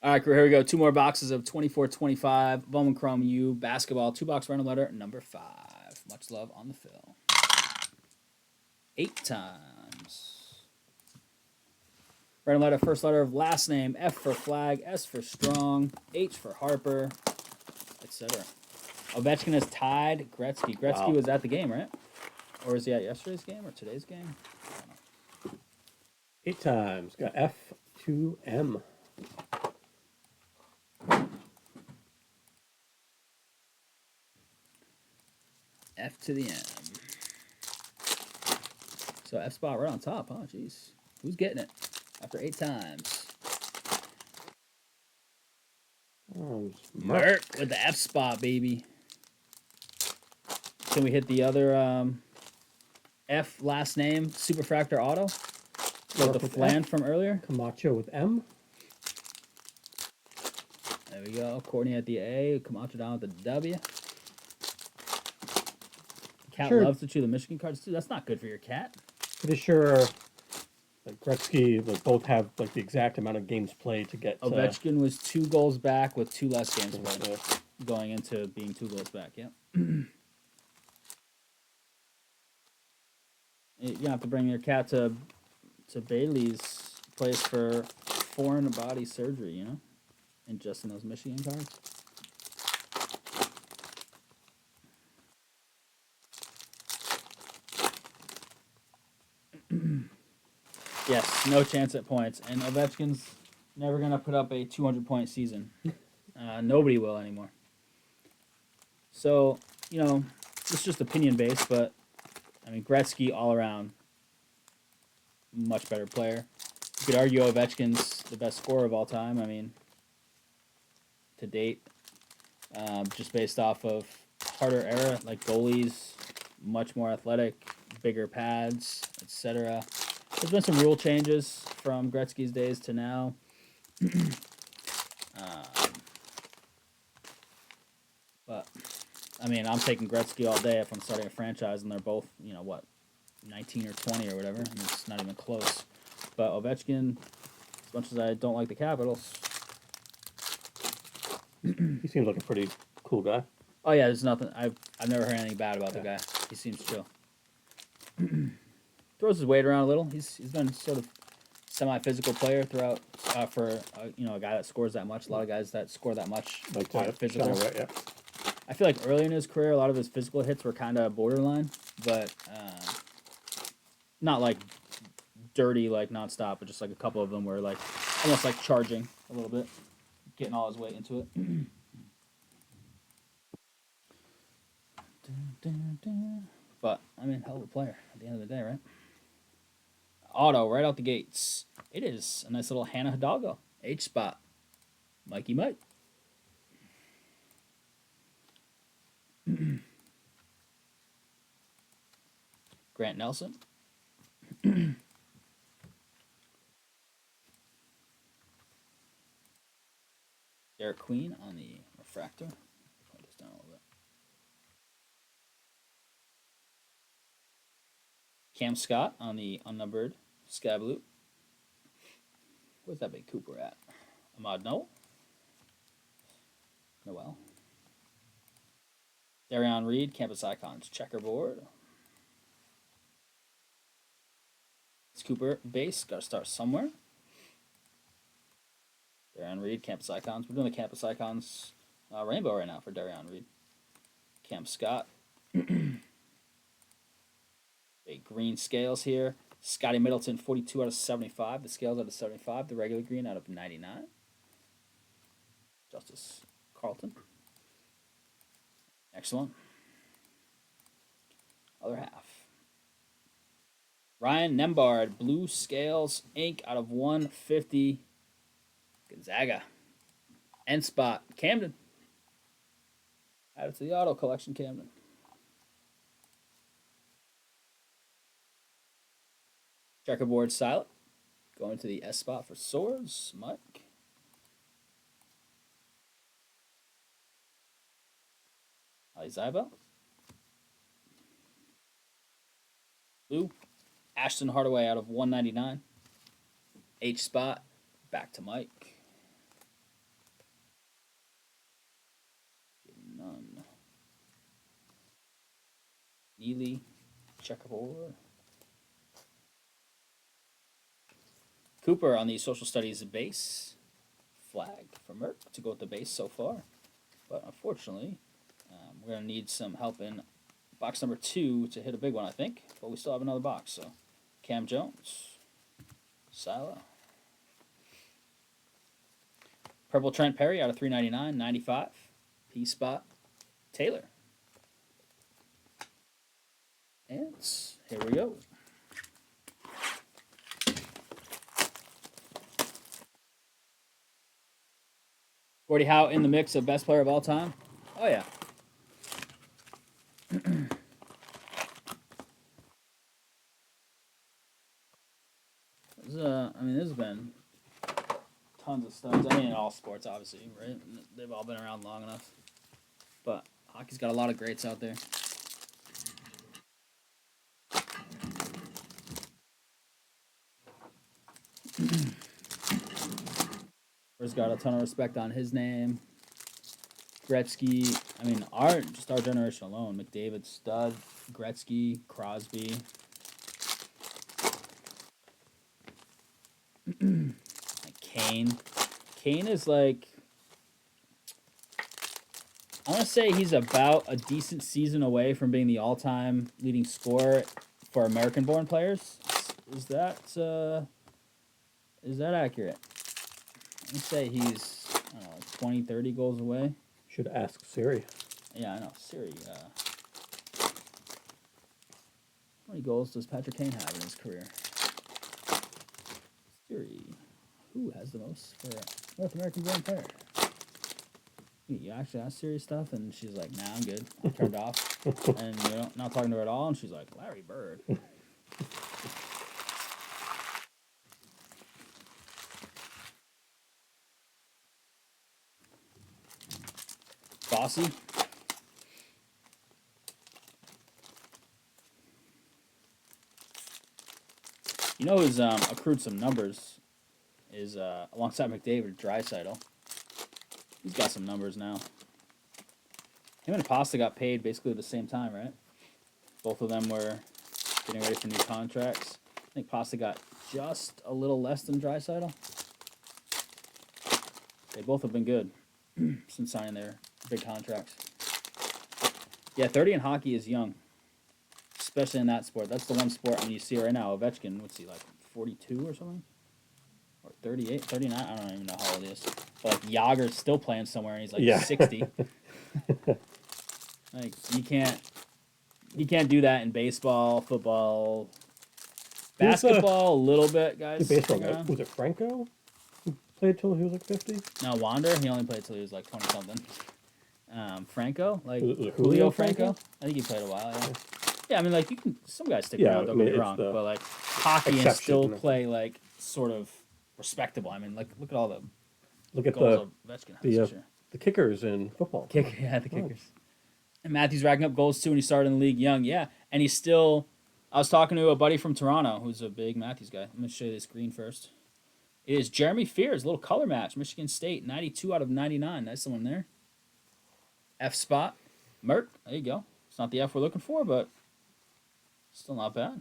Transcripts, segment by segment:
All right, here we go. Two more boxes of 24-25 Bowman Chrome U basketball. Two box random letter number 5. Much love on the fill. 8 times. Random letter, first letter of last name. F for flag, S for strong, H for Harper, etc. Ovechkin is tied Gretzky. Gretzky Wow. was at the game, right? Or is he at yesterday's game or today's game? 8 times. Got F2M. F to the M. So F spot right on top, huh? Jeez. Who's getting it after 8 times? Oh, Merc with the F spot, baby. Can we hit the other F last name Superfractor Auto? With the Flan from earlier? Camacho with M. There we go. Courtney at the A. Camacho down with the W. Cat loves to chew the Michigan cards too. That's not good for your cat. Pretty sure like Gretzky both have like the exact amount of games played to get. Ovechkin was 2 goals back with 2 less games played, going into being 2 goals back. Yep. You have to bring your cat to Bailey's place for foreign body surgery, you know, ingesting those Michigan cards. Yes, no chance at points, and Ovechkin's never gonna put up a 200-point season. Nobody will anymore. So, you know, it's just opinion based, but I mean, Gretzky all around, much better player. You could argue Ovechkin's the best scorer of all time. I mean, to date, just based off of harder era, like goalies, much more athletic, bigger pads, etc. There's been some rule changes from Gretzky's days to now. But I mean, I'm taking Gretzky all day if I'm starting a franchise and they're both, you know, what, 19 or 20 or whatever. I mean, it's not even close. But Ovechkin, as much as I don't like the Capitals, He seems like a pretty cool guy. oh yeah, there's nothing. I've never heard anything bad about the guy. He seems chill. Throws his weight around a little. He's been sort of semi-physical player throughout for you know, a guy that scores that much. A lot of guys that score that much Like aren't physical. Right, yeah. I feel like early in his career, a lot of his physical hits were kind of borderline, but not like dirty, like nonstop, but just like a couple of them were like almost like charging a little bit, getting all his weight into it. But I mean, hell of a player at the end of the day, right? Auto right out the gates. It is a nice little Hannah Hidalgo H spot. Mikey Mike. Grant Nelson. Derek Queen on the refractor. Put this down a little bit. Cam Scott on the unnumbered Sky Blue. Where's that big Cooper at? Ahmad Noel. Darion Reed, Campus Icons checkerboard. It's Cooper base. Got to start somewhere. Darion Reed, Campus Icons. We're doing the Campus Icons rainbow right now for Darion Reed. Cam Scott. Big green scales here. Scotty Middleton, 42 out of 75. The scales out of 75. The regular green out of 99. Justice Carlton. Excellent. Other half. Ryan Nembard, blue scales, ink out of 150. Gonzaga. End spot, Camden. Add it to the auto collection, Camden. Checkerboard silent. Going to the S spot for swords, Mike. Zyba. Blue. Ashton Hardaway out of 199. H spot. Back to Mike. McNeely, checkerboard. Cooper on the social studies base. Flag for Merck to go with the base so far. But unfortunately, we're going to need some help in box number 2 to hit a big one, I think. But we still have another box. So Cam Jones, Silo. Purple Trent Perry out of 399, 95. P-Spot Taylor. And here we go. Gordie Howe in the mix of best player of all time. Oh, yeah. This has been tons of studs. I mean, in all sports, obviously, right? They've all been around long enough. But hockey's got a lot of greats out there. He's got a ton of respect on his name. Gretzky, our generation alone. McDavid, stud. Gretzky, Crosby. Kane. Kane is like, I want to say he's about a decent season away from being the all-time leading scorer for American-born players. Is that accurate? Let me say he's, I don't know, 20, 30 goals away. Should ask Siri. Yeah, I know. Siri. How many goals does Patrick Kane have in his career? Siri. Who has the most for a North American-born player? You actually asked Siri stuff, and she's like, nah, I'm good. I turned off. And, not talking to her at all, and she's like, Larry Bird. Bossy. You know who's accrued some numbers is alongside McDavid, Draisaitl. He's got some numbers now. Him and Pasta got paid basically at the same time, right? Both of them were getting ready for new contracts. I think Pasta got just a little less than Draisaitl. They both have been good since signing their big contracts. Yeah, 30 in hockey is young, especially in that sport. That's the one sport, you see it right now. Ovechkin, what's he, like 42 or something? Or 38, 39? I don't even know how old he is. But like Yager's still playing somewhere, and he's like 60. Like you can't do that in baseball, football, basketball, a little bit, guys. Baseball, was it Franco who played till he was like 50? No, Wander, he only played till he was like 20 something. Franco, like was it Julio Franco? I think he played a while. Yeah, like you can. Some guys stick around. Don't get me wrong, but like hockey and still play like sort of respectable. Like look at all the goals Ovechkin has the kickers in football. The kickers. And Matthews racking up goals too when he started in the league young. Yeah, and he's still. I was talking to a buddy from Toronto who's a big Matthews guy. I'm gonna show you this green first. It is Jeremy Fears, a little color match, Michigan State, 92 out of 99. Nice one there. F spot, Merck. There you go. It's not the F we're looking for, but still not bad.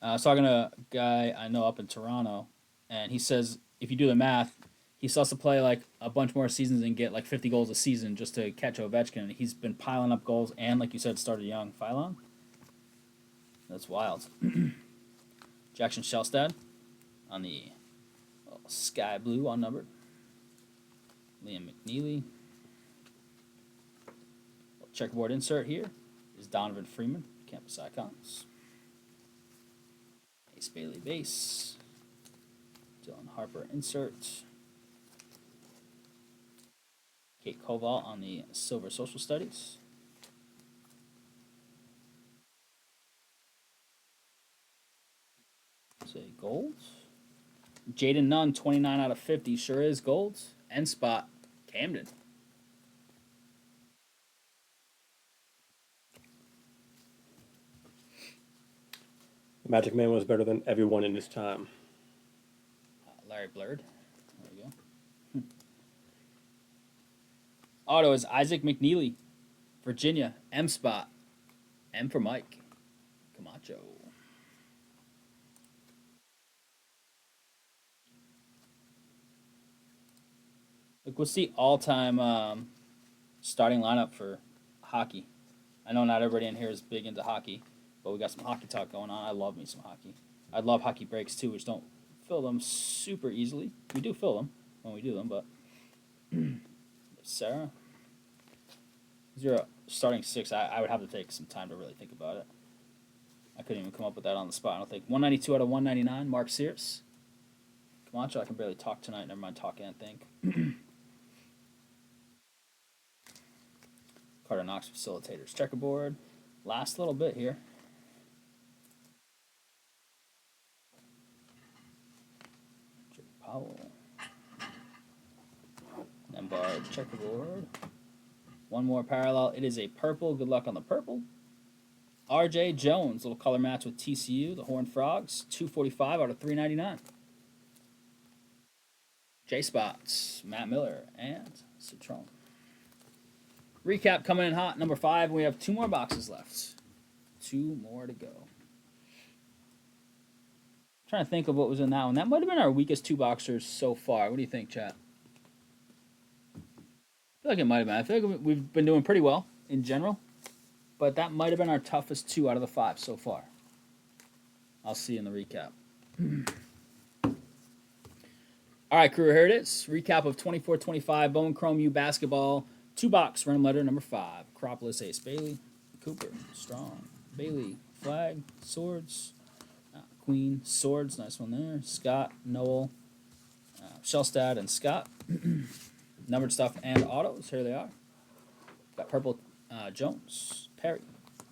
I was talking to a guy I know up in Toronto, and he says if you do the math, he still has to play like a bunch more seasons and get like 50 goals a season just to catch Ovechkin. And he's been piling up goals, and like you said, started young. Phylon? That's wild. Jackson Shelstad on the sky blue unnumbered. Liam McNeely. Checkerboard insert here is Donovan Freeman, Campus Icons. Ace Bailey base. Dylan Harper insert. Kate Koval on the silver social studies. Say gold. Jaden Nunn, 29 out of 50. Sure is gold. End spot, Camden. The Magic Man was better than everyone in his time. Larry Bird. There we go. Auto is Isaac McNeely Virginia, M spot. M for Mike. Camacho. Look, what's the all-time starting lineup for hockey? I know not everybody in here is big into hockey, but we got some hockey talk going on. I love me some hockey. I love hockey breaks too, which don't fill them super easily. We do fill them when we do them, but Sarah, is your starting six? I would have to take some time to really think about it. I couldn't even come up with that on the spot. I don't think 192 out of 199. Mark Sears. Camacho, I can barely talk tonight. Never mind talking and think. Carter Knox facilitators checkerboard. Last little bit here. Jake Powell. Nembard checkerboard. One more parallel. It is a purple. Good luck on the purple. RJ Jones, little color match with TCU, the Horned Frogs. 245 out of 399. J Spots, Matt Miller, and Citron. Recap coming in hot. Number 5. We have 2 more boxes left. 2 more to go. Trying to think of what was in that one. That might have been our weakest 2 boxers so far. What do you think, chat? I feel like it might have been. I feel like we've been doing pretty well in general, but that might have been our toughest 2 out of the 5 so far. I'll see you in the recap. All right, crew, here it is. Recap of 24-25 Bowman Chrome U basketball. 2-box random letter number 5. Acropolis Ace Bailey, Cooper, Strong, Bailey, Flag, Swords, Queen, Swords, nice one there. Scott, Noel, Shellstad, and Scott. Numbered stuff and autos. Here they are. Got purple Jones, Perry,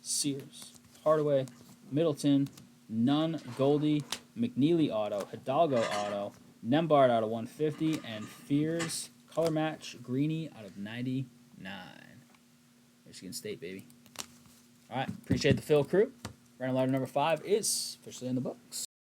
Sears, Hardaway, Middleton, Nunn, Goldie, McNeely auto, Hidalgo auto, Nembard out of 150, and Fears color match Greeny out of 99. Michigan State, baby. All right, appreciate the fill, crew. Random letter number 5 is officially in the books.